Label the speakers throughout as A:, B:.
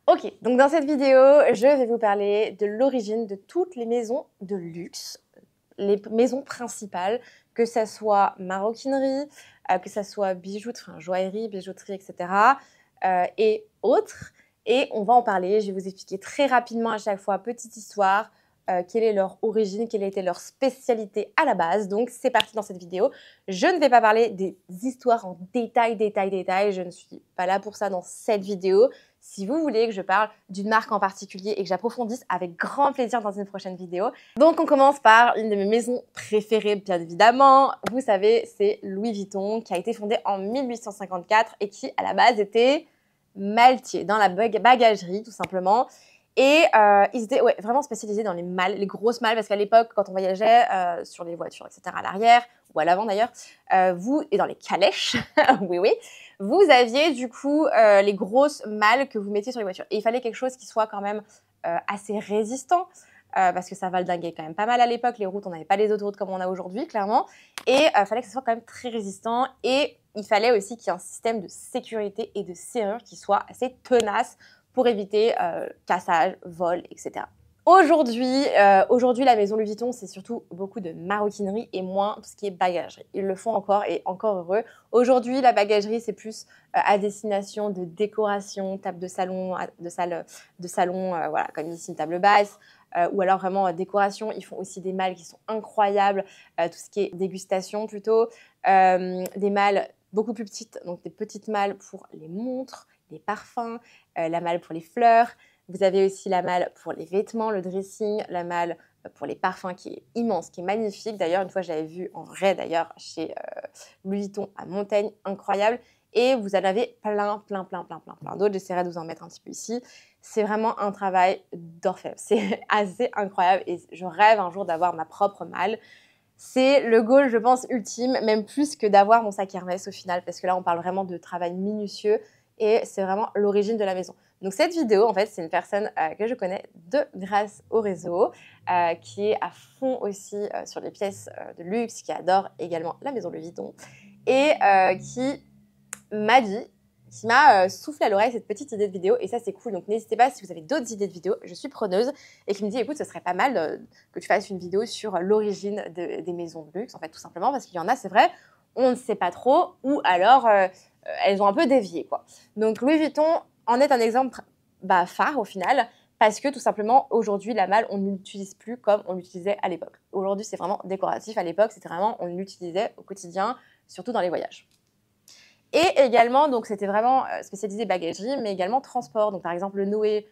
A: Ok, donc dans cette vidéo, je vais vous parler de l'origine de toutes les maisons de luxe, les maisons principales, que ça soit maroquinerie, que ça soit bijouterie, enfin joaillerie, bijouterie, etc. Et autres. Et on va en parler, je vais vous expliquer très rapidement à chaque fois, petite histoire, quelle est leur origine, quelle était leur spécialité à la base. Donc c'est parti dans cette vidéo. Je ne vais pas parler des histoires en détail, je ne suis pas là pour ça dans cette vidéo. Si vous voulez que je parle d'une marque en particulier et que j'approfondisse, avec grand plaisir dans une prochaine vidéo. Donc on commence par une de mes maisons préférées, bien évidemment. Vous savez, c'est Louis Vuitton, qui a été fondée en 1854 et qui à la base était maltier, dans la bagagerie tout simplement. Et ils étaient vraiment spécialisés dans les malles, les grosses malles, parce qu'à l'époque, quand on voyageait sur les voitures, etc., à l'arrière, ou à l'avant d'ailleurs, et dans les calèches, oui, vous aviez du coup les grosses malles que vous mettiez sur les voitures. Et il fallait quelque chose qui soit quand même assez résistant, parce que ça valdinguait quand même pas mal à l'époque. Les routes, on n'avait pas les autoroutes comme on a aujourd'hui, clairement. Et il fallait que ce soit quand même très résistant. Et il fallait aussi qu'il y ait un système de sécurité et de serrure qui soit assez tenace pour éviter cassage, vol, etc. Aujourd'hui, la maison Louis Vuitton, c'est surtout beaucoup de maroquinerie et moins tout ce qui est bagagerie. Ils le font encore et encore heureux. Aujourd'hui, la bagagerie, c'est plus à destination de décoration, table de salon, voilà, comme ici une table basse, ou alors vraiment décoration. Ils font aussi des malles qui sont incroyables, tout ce qui est dégustation plutôt, des malles beaucoup plus petites, donc des petites malles pour les montres, les parfums, la malle pour les fleurs. Vous avez aussi la malle pour les vêtements, le dressing, la malle pour les parfums qui est immense, qui est magnifique. D'ailleurs, une fois, je l'avais vue en vrai d'ailleurs chez Louis Vuitton à Montaigne, incroyable. Et vous en avez plein d'autres. J'essaierai de vous en mettre un petit peu ici. C'est vraiment un travail d'orfèvre. C'est assez incroyable et je rêve un jour d'avoir ma propre malle. C'est le goal, je pense, ultime, même plus que d'avoir mon sac Hermès au final, parce que là, on parle vraiment de travail minutieux et c'est vraiment l'origine de la maison. Donc cette vidéo, en fait, c'est une personne que je connais grâce au réseau, qui est à fond aussi sur les pièces de luxe, qui adore également la maison Louis Vuitton et qui m'a soufflé à l'oreille cette petite idée de vidéo et ça c'est cool. Donc n'hésitez pas si vous avez d'autres idées de vidéos, je suis preneuse, et qui me dit écoute ce serait pas mal que tu fasses une vidéo sur l'origine des maisons de luxe, en fait tout simplement parce qu'il y en a, c'est vrai, on ne sait pas trop, ou alors elles ont un peu dévié quoi. Donc Louis Vuitton en est un exemple phare au final, parce que tout simplement aujourd'hui la malle on ne l'utilise plus comme on l'utilisait à l'époque. Aujourd'hui c'est vraiment décoratif, à l'époque c'était vraiment on l'utilisait au quotidien, surtout dans les voyages. Et également, donc c'était vraiment spécialisé bagagerie, mais également transport. Donc par exemple, le Noé,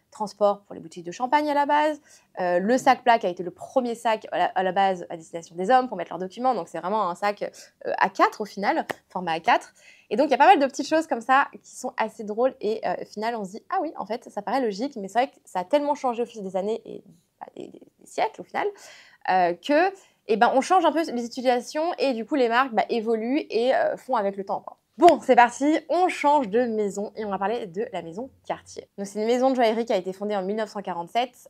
A: transport pour les boutiques de champagne à la base. Le sac plat qui a été le premier sac à la base à destination des hommes pour mettre leurs documents. Donc c'est vraiment un sac A4 au final, format A4. Et donc il y a pas mal de petites choses comme ça qui sont assez drôles. Et au final, on se dit, ah oui, en fait, ça paraît logique, mais c'est vrai que ça a tellement changé au fil des années et des siècles au final, que on change un peu les utilisations et du coup les marques évoluent et font avec le temps quoi. Bon, c'est parti, on change de maison et on va parler de la maison Cartier. Donc c'est une maison de joaillerie qui a été fondée en 1947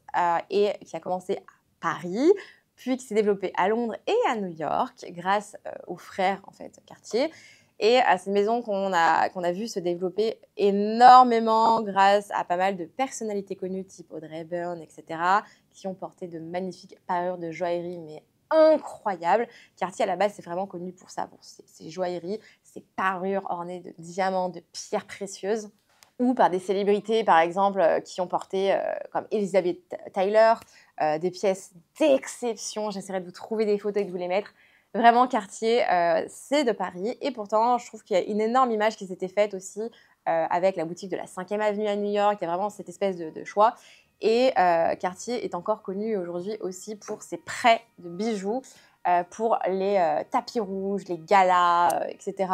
A: et qui a commencé à Paris, puis qui s'est développée à Londres et à New York grâce aux frères en fait Cartier. Et c'est une maison qu'on a vu se développer énormément grâce à pas mal de personnalités connues type Audrey Hepburn, etc., qui ont porté de magnifiques parures de joaillerie, mais incroyables. Cartier, à la base, c'est vraiment connu pour ça, pour ses joailleries, ses parures ornées de diamants, de pierres précieuses, ou par des célébrités, par exemple, qui ont porté, comme Elizabeth Taylor, des pièces d'exception. J'essaierai de vous trouver des photos et de vous les mettre. Vraiment, Cartier, c'est de Paris. Et pourtant, je trouve qu'il y a une énorme image qui s'était faite aussi avec la boutique de la 5e avenue à New York. Il y a vraiment cette espèce de choix. Et Cartier est encore connu aujourd'hui aussi pour ses prêts de bijoux, pour les tapis rouges, les galas, etc.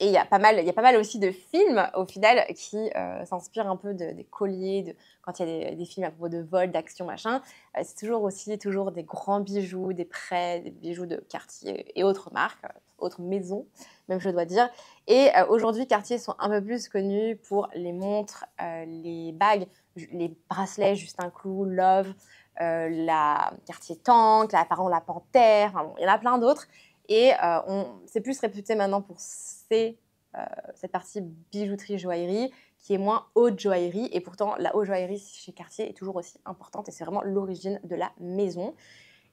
A: Et il y a pas mal aussi de films, au final, qui s'inspirent un peu des colliers, quand il y a des films à propos de vol, d'action, machin. C'est toujours des grands bijoux, des prêts, des bijoux de Cartier et autres marques, autres maisons, même je dois dire. Et aujourd'hui, Cartier sont un peu plus connus pour les montres, les bagues, les bracelets Justin Clou, Love, la Cartier Tank, la Panthère, enfin, bon, il y en a plein d'autres. Et c'est plus réputé maintenant pour cette partie bijouterie, joaillerie, qui est moins haute joaillerie. Et pourtant, la haute joaillerie chez Cartier est toujours aussi importante et c'est vraiment l'origine de la maison.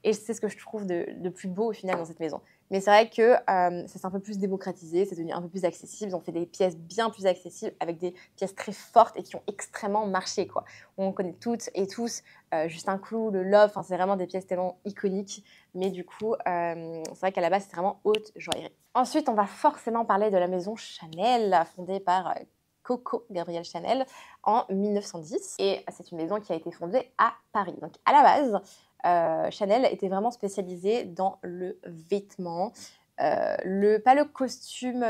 A: Et c'est ce que je trouve de plus beau au final dans cette maison. Mais c'est vrai que ça s'est un peu plus démocratisé, c'est devenu un peu plus accessible. Ils ont fait des pièces bien plus accessibles avec des pièces très fortes et qui ont extrêmement marché, quoi. On connaît toutes et tous Justin Clou, le Love, enfin, c'est vraiment des pièces tellement iconiques. Mais du coup, c'est vrai qu'à la base, c'est vraiment haute joaillerie. Ensuite, on va forcément parler de la maison Chanel, fondée par Coco Gabrielle Chanel en 1910. Et c'est une maison qui a été fondée à Paris. Donc à la base, Chanel était vraiment spécialisée dans le vêtement, pas le costume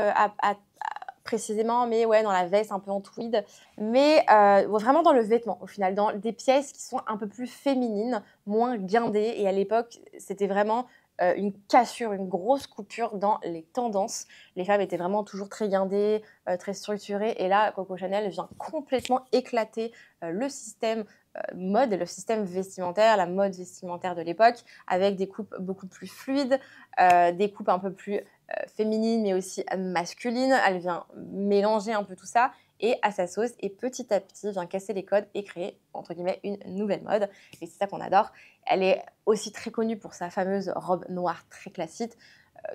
A: précisément, mais ouais, dans la veste un peu en tweed, mais vraiment dans le vêtement au final, dans des pièces qui sont un peu plus féminines, moins guindées, et à l'époque, c'était vraiment une cassure, une grosse coupure dans les tendances. Les femmes étaient vraiment toujours très guindées, très structurées, et là, Coco Chanel vient complètement éclater le système mode et le système vestimentaire, la mode vestimentaire de l'époque, avec des coupes beaucoup plus fluides, des coupes un peu plus féminines, mais aussi masculines. Elle vient mélanger un peu tout ça et à sa sauce, et petit à petit vient casser les codes et créer, entre guillemets, une nouvelle mode. Et c'est ça qu'on adore. Elle est aussi très connue pour sa fameuse robe noire très classique,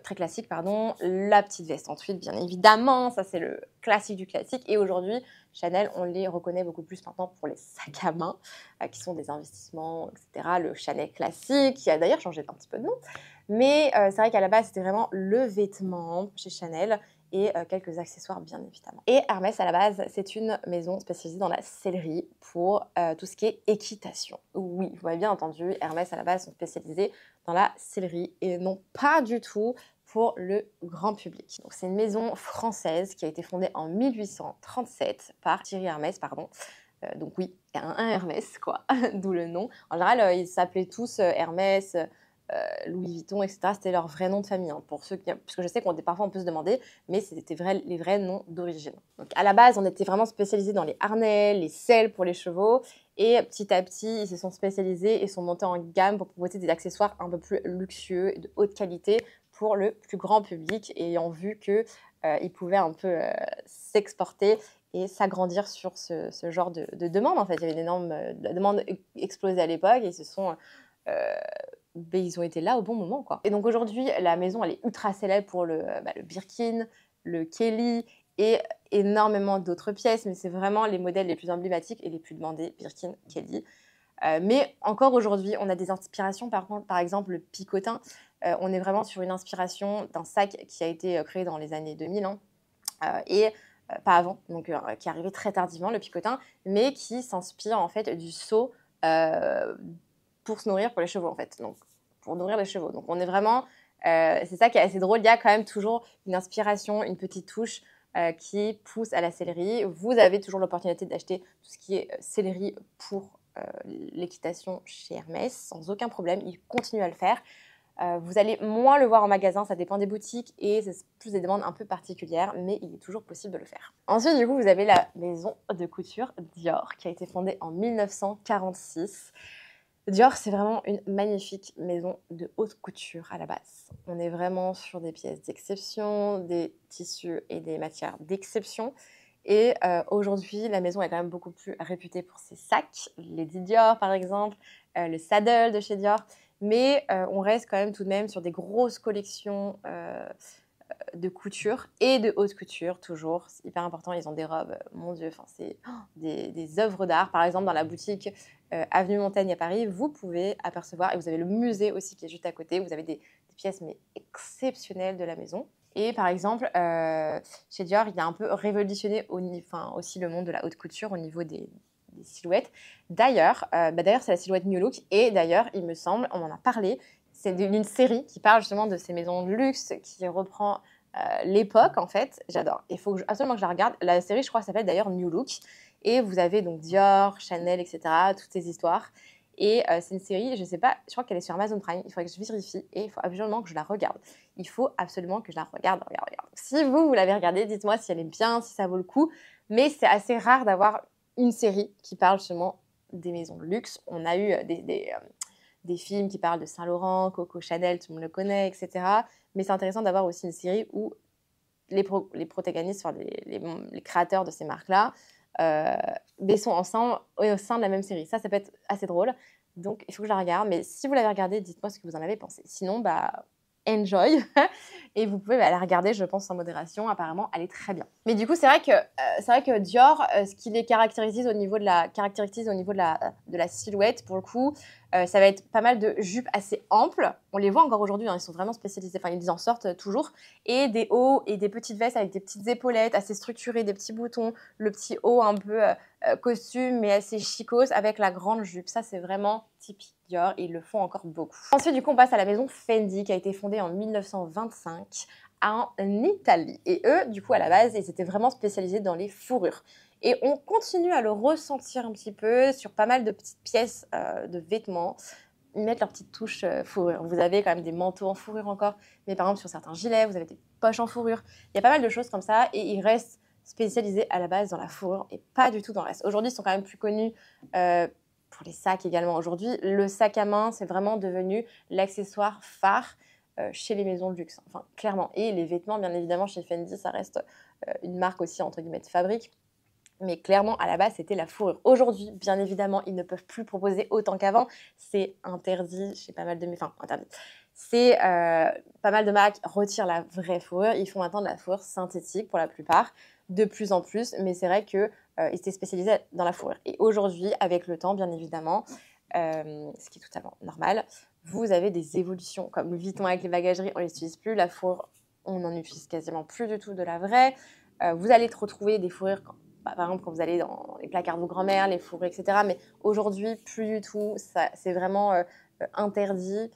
A: la petite veste en tweed, bien évidemment, ça c'est le classique du classique. Et aujourd'hui, Chanel, on les reconnaît beaucoup plus maintenant pour les sacs à main, qui sont des investissements, etc. Le Chanel classique, qui a d'ailleurs changé un petit peu de nom. Mais c'est vrai qu'à la base, c'était vraiment le vêtement chez Chanel et quelques accessoires, bien évidemment. Et Hermès, à la base, c'est une maison spécialisée dans la sellerie pour tout ce qui est équitation. Oui, vous m'avez bien entendu, Hermès, à la base, sont spécialisés dans la sellerie et non pas du tout pour le grand public. Donc c'est une maison française qui a été fondée en 1837 par Thierry Hermès, pardon. Donc oui, un Hermès, quoi, d'où le nom. En général, ils s'appelaient tous Hermès, Louis Vuitton, etc. C'était leur vrai nom de famille, hein, pour ceux qui... parce que je sais parfois on peut se demander, mais c'était les vrais noms d'origine. Donc à la base, on était vraiment spécialisés dans les harnais, les selles pour les chevaux, et petit à petit, ils se sont spécialisés et sont montés en gamme pour proposer des accessoires un peu plus luxueux et de haute qualité pour le plus grand public, ayant vu qu'ils pouvaient un peu s'exporter et s'agrandir sur ce genre de demande. En fait, il y avait une énorme demande explosée à l'époque et ils se sont... ils ont été là au bon moment, quoi. Et donc aujourd'hui, la maison, elle est ultra célèbre pour le Birkin, le Kelly et énormément d'autres pièces, mais c'est vraiment les modèles les plus emblématiques et les plus demandés, Birkin, Kelly. Mais encore aujourd'hui, on a des inspirations, par exemple, le picotin. On est vraiment sur une inspiration d'un sac qui a été créé dans les années 2000, hein, et pas avant, donc qui est arrivé très tardivement, le picotin, mais qui s'inspire en fait du seau pour se nourrir pour les chevaux, en fait. Donc, pour nourrir les chevaux. Donc, on est vraiment... c'est ça qui est assez drôle. Il y a quand même toujours une inspiration, une petite touche qui pousse à la sellerie. Vous avez toujours l'opportunité d'acheter tout ce qui est sellerie pour l'équitation chez Hermès, sans aucun problème. Ils continuent à le faire. Vous allez moins le voir en magasin, ça dépend des boutiques et c'est plus des demandes un peu particulières, mais il est toujours possible de le faire. Ensuite, du coup, vous avez la maison de couture Dior qui a été fondée en 1946. Dior, c'est vraiment une magnifique maison de haute couture à la base. On est vraiment sur des pièces d'exception, des tissus et des matières d'exception. Et aujourd'hui, la maison est quand même beaucoup plus réputée pour ses sacs, Lady Dior par exemple, le saddle de chez Dior. Mais on reste quand même tout de même sur des grosses collections de couture et de haute couture, toujours. C'est hyper important, ils ont des robes, mon Dieu, c'est des œuvres d'art. Par exemple, dans la boutique Avenue Montaigne à Paris, vous pouvez apercevoir, et vous avez le musée aussi qui est juste à côté, vous avez des pièces mais exceptionnelles de la maison. Et par exemple, chez Dior, il a un peu révolutionné aussi le monde de la haute couture au niveau des silhouettes. D'ailleurs, c'est la silhouette New Look. Et d'ailleurs, il me semble, on en a parlé, c'est d'une série qui parle justement de ces maisons de luxe, qui reprend l'époque, en fait. J'adore. Il faut absolument que je la regarde. La série, je crois, s'appelle d'ailleurs New Look. Et vous avez donc Dior, Chanel, etc., toutes ces histoires. Et c'est une série, je sais pas, je crois qu'elle est sur Amazon Prime. Il faudrait que je vérifie et il faut absolument que je la regarde. Il faut absolument que je la regarde. Si vous l'avez regardée, dites-moi si elle est bien, si ça vaut le coup. Mais c'est assez rare d'avoir une série qui parle justement des maisons de luxe. On a eu des films qui parlent de Saint-Laurent, Coco Chanel, tout le monde le connaît, etc. Mais c'est intéressant d'avoir aussi une série où les protagonistes, les créateurs de ces marques-là, mais sont ensemble au sein de la même série. Ça peut être assez drôle. Donc, il faut que je la regarde. Mais si vous l'avez regardée, dites-moi ce que vous en avez pensé. Sinon, bah, enjoy. Et vous pouvez la regarder, je pense, sans modération. Apparemment, elle est très bien. Mais du coup, c'est vrai que Dior, ce qui les caractérise au niveau de la silhouette, pour le coup, ça va être pas mal de jupes assez amples. On les voit encore aujourd'hui, hein, ils sont vraiment spécialisés. Enfin, ils en sortent toujours. Et des hauts et des petites vestes avec des petites épaulettes assez structurées, des petits boutons, le petit haut un peu costume, mais assez chicos avec la grande jupe. Ça, c'est vraiment typique Dior et ils le font encore beaucoup. Ensuite, du coup, on passe à la maison Fendi qui a été fondée en 1925 en Italie. Et eux, du coup, à la base, ils étaient vraiment spécialisés dans les fourrures. Et on continue à le ressentir un petit peu sur pas mal de petites pièces de vêtements. Ils mettent leur petite touche fourrure. Vous avez quand même des manteaux en fourrure encore, mais par exemple sur certains gilets, vous avez des poches en fourrure. Il y a pas mal de choses comme ça et ils restent spécialisés à la base dans la fourrure et pas du tout dans le reste. Aujourd'hui, ils sont quand même plus connus pour les sacs également. Aujourd'hui, le sac à main, c'est vraiment devenu l'accessoire phare chez les maisons de luxe, enfin clairement. Et les vêtements, bien évidemment, chez Fendi, ça reste une marque aussi entre guillemets de fabrique. Mais clairement, à la base, c'était la fourrure. Aujourd'hui, bien évidemment, ils ne peuvent plus proposer autant qu'avant. C'est interdit chez pas mal de... Enfin, interdit. C'est pas mal de marques retirent la vraie fourrure. Ils font maintenant de la fourrure synthétique pour la plupart, de plus en plus. Mais c'est vrai qu'ils étaient spécialisés dans la fourrure. Et aujourd'hui, avec le temps, bien évidemment, ce qui est totalement normal, vous avez des évolutions. Comme le Vuitton avec les bagageries, on ne les utilise plus. La fourrure, on n'en utilise quasiment plus du tout de la vraie. Vous allez retrouver des fourrures... par exemple, quand vous allez dans les placards de vos grand-mères, les fourrures, etc. Mais aujourd'hui, plus du tout. C'est vraiment interdit.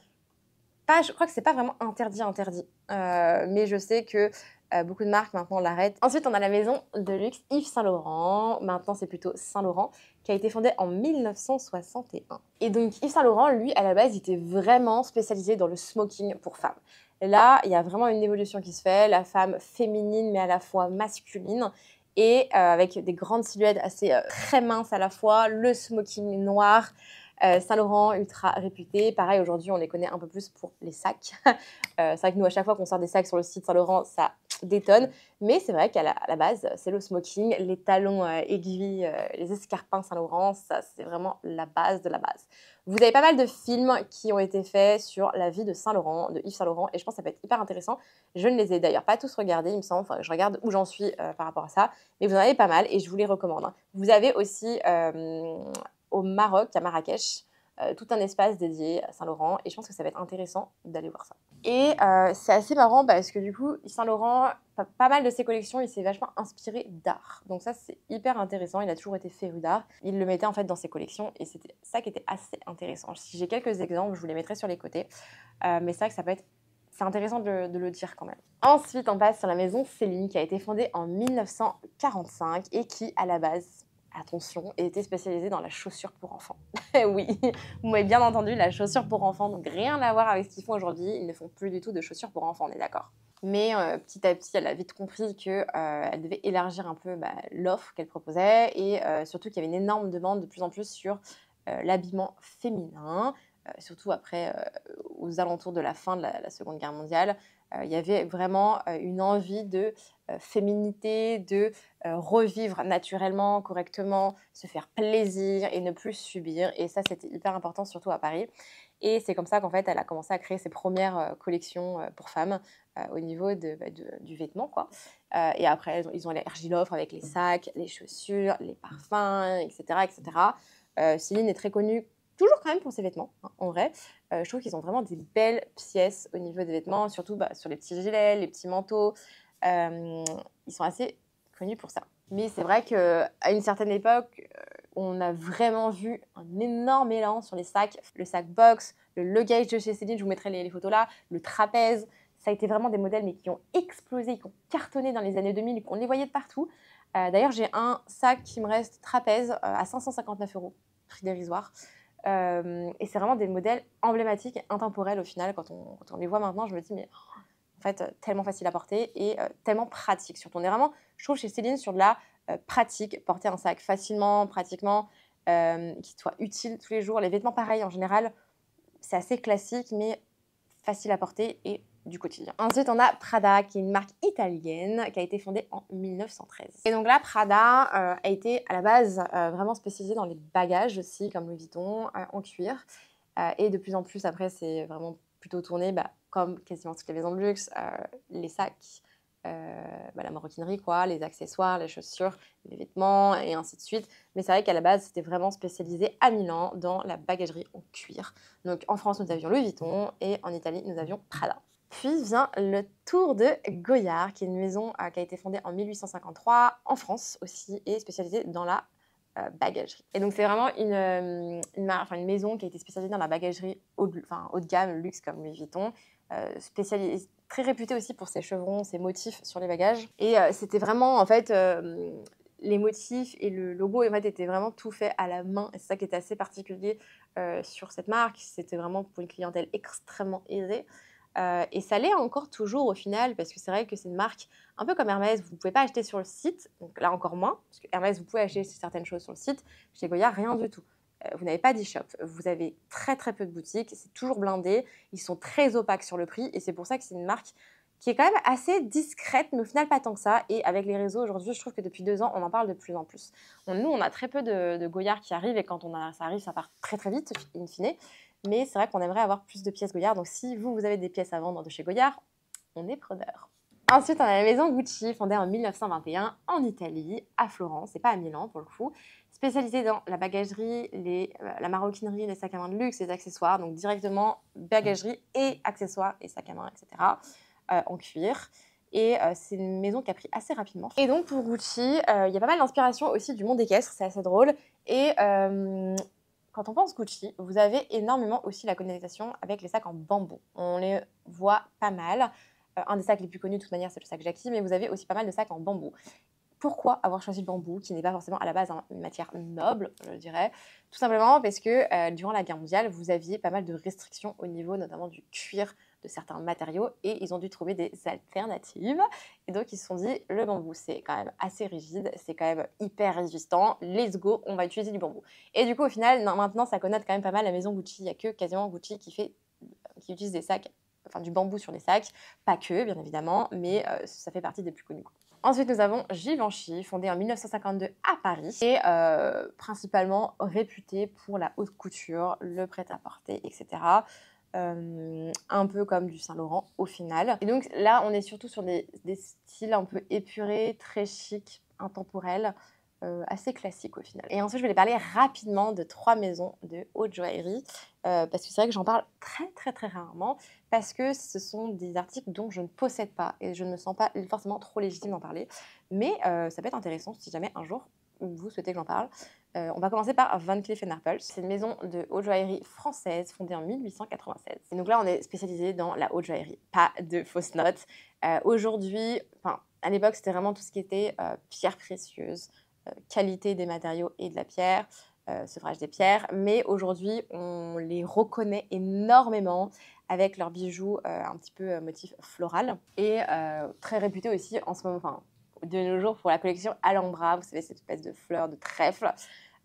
A: Je crois que c'est pas vraiment interdit. Mais je sais que beaucoup de marques maintenant l'arrêtent. Ensuite, on a la maison de luxe Yves Saint Laurent. Maintenant, c'est plutôt Saint Laurent, qui a été fondée en 1961. Et donc, Yves Saint Laurent, lui, à la base, il était vraiment spécialisé dans le smoking pour femmes. Et là, il y a vraiment une évolution qui se fait. La femme féminine, mais à la fois masculine. Et avec des grandes silhouettes assez très minces à la fois, le smoking noir, Saint Laurent ultra réputé. Pareil, aujourd'hui, on les connaît un peu plus pour les sacs. C'est vrai que nous, à chaque fois qu'on sort des sacs sur le site Saint Laurent, ça détonne. Mais c'est vrai qu'à la base, c'est le smoking, les talons aiguilles, les escarpins Saint Laurent, ça, c'est vraiment la base de la base. Vous avez pas mal de films qui ont été faits sur la vie de Saint Laurent, de Yves Saint Laurent, et je pense que ça peut être hyper intéressant. Je ne les ai d'ailleurs pas tous regardés, il me semble. Enfin, je regarde où j'en suis par rapport à ça. Mais vous en avez pas mal et je vous les recommande. Vous avez aussi au Maroc, à Marrakech, tout un espace dédié à Saint-Laurent et je pense que ça va être intéressant d'aller voir ça. Et c'est assez marrant parce que du coup, Saint-Laurent, pas mal de ses collections, il s'est vachement inspiré d'art. Donc ça, c'est hyper intéressant. Il a toujours été féru d'art. Il le mettait en fait dans ses collections et c'était ça qui était assez intéressant. Si j'ai quelques exemples, je vous les mettrai sur les côtés. Mais c'est vrai que ça peut être... C'est intéressant de le dire quand même. Ensuite, on passe sur la maison Céline qui a été fondée en 1945 et qui, à la base, attention, était spécialisée dans la chaussure pour enfants. Oui, vous m'avez bien entendu, la chaussure pour enfants, donc rien à voir avec ce qu'ils font aujourd'hui. Ils ne font plus du tout de chaussures pour enfants, on est d'accord. Mais petit à petit, elle a vite compris qu'elle devait élargir un peu l'offre qu'elle proposait et surtout qu'il y avait une énorme demande de plus en plus sur l'habillement féminin. Surtout après, aux alentours de la fin de la Seconde Guerre mondiale, il y avait vraiment une envie de féminité, de revivre naturellement, correctement, se faire plaisir et ne plus subir. Et ça, c'était hyper important, surtout à Paris. Et c'est comme ça qu'en fait, elle a commencé à créer ses premières collections pour femmes au niveau du vêtement, quoi. Et après, ils ont élargi l'offre avec les sacs, les chaussures, les parfums, etc., etc. Céline est très connue toujours quand même pour ses vêtements, hein, en vrai. Je trouve qu'ils ont vraiment des belles pièces au niveau des vêtements, surtout sur les petits gilets, les petits manteaux. Ils sont assez connus pour ça. Mais c'est vrai qu'à une certaine époque, on a vraiment vu un énorme élan sur les sacs. Le sac box, le luggage de chez Céline, je vous mettrai les photos là, le trapèze. Ça a été vraiment des modèles mais qui ont explosé, qui ont cartonné dans les années 2000, qu'on les voyait de partout. D'ailleurs, j'ai un sac qui me reste trapèze à 559 €, prix dérisoire. Et c'est vraiment des modèles emblématiques et intemporels au final. Quand on les voit maintenant, je me dis, mais en fait, tellement facile à porter et tellement pratique. Surtout, on est vraiment, je trouve, chez Céline, sur de la pratique, porter un sac facilement, pratiquement, qui soit utile tous les jours. Les vêtements, pareil, en général, c'est assez classique, mais facile à porter et du quotidien. Ensuite, on a Prada, qui est une marque italienne qui a été fondée en 1913. Et donc là, Prada a été à la base vraiment spécialisée dans les bagages aussi, comme Louis Vuitton, en cuir. Et de plus en plus, après, c'est vraiment plutôt tourné, comme quasiment toutes les maisons de luxe, les sacs, la maroquinerie, quoi, les accessoires, les chaussures, les vêtements et ainsi de suite. Mais c'est vrai qu'à la base, c'était vraiment spécialisé à Milan dans la bagagerie en cuir. Donc en France, nous avions Louis Vuitton et en Italie, nous avions Prada. Puis vient le Tour de Goyard, qui est une maison qui a été fondée en 1853 en France aussi et spécialisée dans la bagagerie. Et donc c'est vraiment une maison qui a été spécialisée dans la bagagerie haut de gamme, luxe comme Louis Vuitton, spécialisée, très réputée aussi pour ses chevrons, ses motifs sur les bagages. Et c'était vraiment en fait les motifs et le logo en fait étaient vraiment tout fait à la main. Et c'est ça qui était assez particulier sur cette marque. C'était vraiment pour une clientèle extrêmement aisée. Et ça l'est encore toujours au final, parce que c'est vrai que c'est une marque un peu comme Hermès, vous ne pouvez pas acheter sur le site, donc là encore moins, parce que Hermès, vous pouvez acheter certaines choses sur le site, chez Goya, rien du tout. Vous n'avez pas d'e-shop, vous avez très très peu de boutiques, c'est toujours blindé, ils sont très opaques sur le prix, et c'est pour ça que c'est une marque qui est quand même assez discrète, mais au final pas tant que ça, et avec les réseaux aujourd'hui, je trouve que depuis 2 ans, on en parle de plus en plus. Nous, on a très peu de Goyard qui arrivent, et quand ça arrive, ça part très très vite, in fine. Mais c'est vrai qu'on aimerait avoir plus de pièces Goyard. Donc si vous avez des pièces à vendre de chez Goyard, on est preneur. Ensuite, on a la maison Gucci, fondée en 1921 en Italie, à Florence, et pas à Milan pour le coup, spécialisée dans la bagagerie, la maroquinerie, les sacs à main de luxe, les accessoires, donc directement bagagerie et accessoires et sacs à main, etc. En cuir. Et c'est une maison qui a pris assez rapidement. Et donc pour Gucci, il y a pas mal d'inspiration aussi du monde équestre, c'est assez drôle. Et quand on pense Gucci, vous avez énormément aussi la connotation avec les sacs en bambou. On les voit pas mal. Un des sacs les plus connus de toute manière, c'est le sac Jackie, mais vous avez aussi pas mal de sacs en bambou. Pourquoi avoir choisi le bambou, qui n'est pas forcément à la base une matière noble, je dirais? Tout simplement parce que durant la guerre mondiale, vous aviez pas mal de restrictions au niveau notamment du cuir, de certains matériaux, et ils ont dû trouver des alternatives. Et donc ils se sont dit, le bambou c'est quand même assez rigide, c'est quand même hyper résistant, let's go, on va utiliser du bambou. Et du coup au final, maintenant ça connote quand même pas mal la maison Gucci, il n'y a que quasiment Gucci qui utilise des sacs, enfin du bambou sur les sacs, pas que bien évidemment, mais ça fait partie des plus connus. Ensuite, nous avons Givenchy, fondée en 1952 à Paris, et principalement réputée pour la haute couture, le prêt-à-porter, etc. Un peu comme du Saint-Laurent au final. Et donc là, on est surtout sur des styles un peu épurés, très chic, intemporels, assez classiques au final. Et ensuite, je vais les parler rapidement de 3 maisons de haute joaillerie, parce que c'est vrai que j'en parle très très très rarement, parce que ce sont des articles dont je ne possède pas et je ne me sens pas forcément trop légitime d'en parler. Mais ça peut être intéressant si jamais un jour vous souhaitez que j'en parle. On va commencer par Van Cleef & Arpels. C'est une maison de haute joaillerie française fondée en 1896. Et donc là, on est spécialisé dans la haute joaillerie, pas de fausses notes. Aujourd'hui, à l'époque, c'était vraiment tout ce qui était pierres précieuses, qualité des matériaux et de la pierre, sevrage des pierres. Mais aujourd'hui, on les reconnaît énormément avec leurs bijoux un petit peu motif floral et très réputés aussi en ce moment, de nos jours pour la collection Alhambra, vous savez, cette espèce de fleurs de trèfle,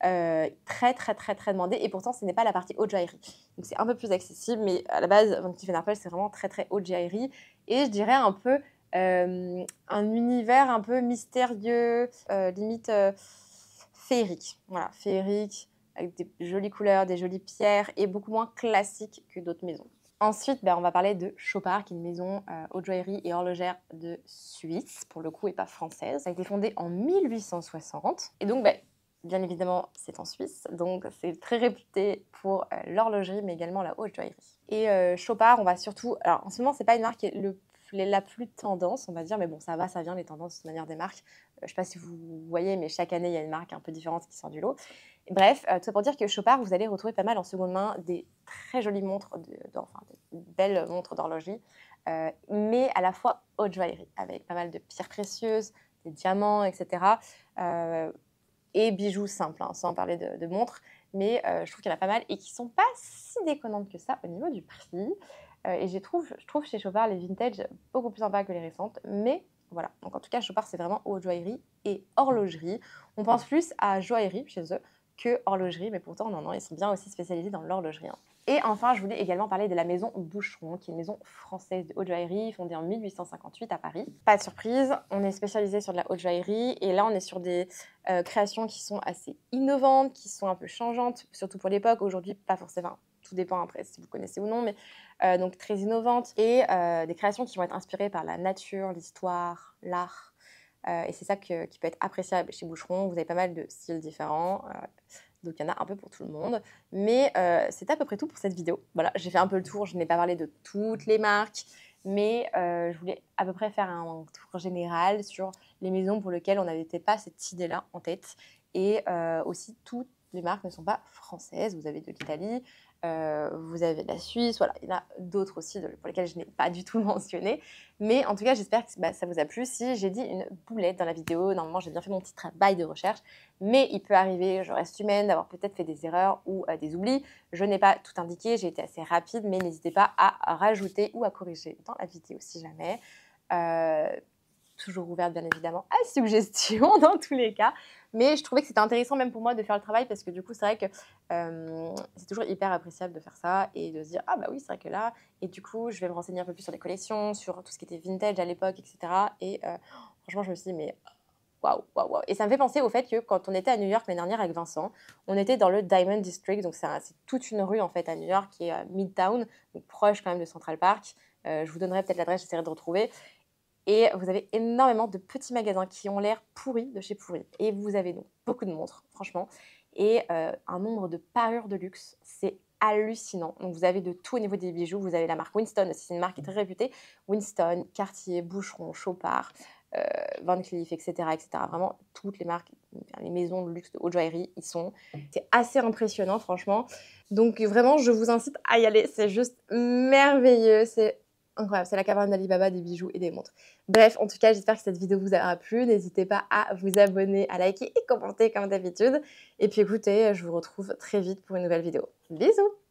A: très très très très demandée, et pourtant ce n'est pas la partie haute joaillerie, donc c'est un peu plus accessible, mais à la base Van Cleef & Arpels c'est vraiment très très haute joaillerie, et je dirais un peu un univers un peu mystérieux, limite féerique, voilà, féerique, avec des jolies couleurs, des jolies pierres, et beaucoup moins classique que d'autres maisons. Ensuite, on va parler de Chopard, qui est une maison haute joaillerie et horlogère de Suisse, pour le coup, et pas française. Ça a été fondé en 1860. Et donc, bien évidemment, c'est en Suisse. Donc, c'est très réputé pour l'horlogerie, mais également la haute joaillerie. Et Chopard, on va surtout... Alors, en ce moment, c'est pas une marque qui est la plus tendance, on va dire, mais bon, ça va, ça vient, les tendances, de toute manière, des marques. Je sais pas si vous voyez, mais chaque année, il y a une marque un peu différente qui sort du lot. Bref, tout ça pour dire que Chopard, vous allez retrouver pas mal en seconde main des très jolies montres, des belles montres d'horlogerie, mais à la fois haute joaillerie, avec pas mal de pierres précieuses, des diamants, etc. Et bijoux simples, sans parler de montres, mais je trouve qu'il y en a pas mal et qui sont pas si déconnantes que ça au niveau du prix. Et je trouve chez Chopard les vintage beaucoup plus sympas que les récentes, mais voilà. Donc en tout cas, Chopard, c'est vraiment haute joaillerie et horlogerie. On pense plus à joaillerie chez eux que horlogerie, mais pourtant, non, ils sont bien aussi spécialisés dans l'horlogerie. Hein. Et enfin, je voulais également parler de la maison Boucheron, qui est une maison française de haute joaillerie, fondée en 1858 à Paris. Pas de surprise, on est spécialisé sur de la haute joaillerie, et là, on est sur des créations qui sont assez innovantes, qui sont un peu changeantes, surtout pour l'époque. Aujourd'hui, pas forcément, tout dépend après si vous connaissez ou non, mais donc très innovantes, et des créations qui vont être inspirées par la nature, l'histoire, l'art. Et c'est ça qui peut être appréciable chez Boucheron. Vous avez pas mal de styles différents. Donc, il y en a un peu pour tout le monde. Mais c'est à peu près tout pour cette vidéo. Voilà, j'ai fait un peu le tour. Je n'ai pas parlé de toutes les marques. Mais je voulais à peu près faire un tour général sur les maisons pour lesquelles on n'avait peut-être pas cette idée-là en tête. Et aussi, toutes les marques ne sont pas françaises. Vous avez de l'Italie, vous avez de la Suisse. Voilà, il y en a d'autres aussi pour lesquelles je n'ai pas du tout mentionné. Mais en tout cas, j'espère que ça vous a plu. Si j'ai dit une boulette dans la vidéo, normalement, j'ai bien fait mon petit travail de recherche. Mais il peut arriver, je reste humaine, d'avoir peut-être fait des erreurs ou des oublis. Je n'ai pas tout indiqué, j'ai été assez rapide, mais n'hésitez pas à rajouter ou à corriger dans la vidéo si jamais. Toujours ouverte, bien évidemment, à suggestions dans tous les cas. Mais je trouvais que c'était intéressant même pour moi de faire le travail parce que du coup, c'est vrai que c'est toujours hyper appréciable de faire ça et de se dire « Ah bah oui, c'est vrai que là… » Et du coup, je vais me renseigner un peu plus sur les collections, sur tout ce qui était vintage à l'époque, etc. Et franchement, je me suis dit « Mais waouh, waouh, waouh !» Et ça me fait penser au fait que quand on était à New York l'année dernière avec Vincent, on était dans le Diamond District. Donc, c'est toute une rue en fait à New York qui est Midtown, donc proche quand même de Central Park. Je vous donnerai peut-être l'adresse, j'essaierai de retrouver. Et vous avez énormément de petits magasins qui ont l'air pourris de chez pourris. Et vous avez donc beaucoup de montres, franchement. Et un nombre de parures de luxe, c'est hallucinant. Donc vous avez de tout au niveau des bijoux. Vous avez la marque Winston aussi, c'est une marque qui est très réputée. Winston, Cartier, Boucheron, Chopard, Van Cleef, etc., etc. Vraiment, toutes les marques, les maisons de luxe de haute joaillerie, ils sont. C'est assez impressionnant, franchement. Donc vraiment, je vous incite à y aller. C'est juste merveilleux. C'est incroyable, c'est la caverne d'Alibaba des bijoux et des montres. Bref, en tout cas, j'espère que cette vidéo vous aura plu. N'hésitez pas à vous abonner, à liker et commenter comme d'habitude. Et puis écoutez, je vous retrouve très vite pour une nouvelle vidéo. Bisous!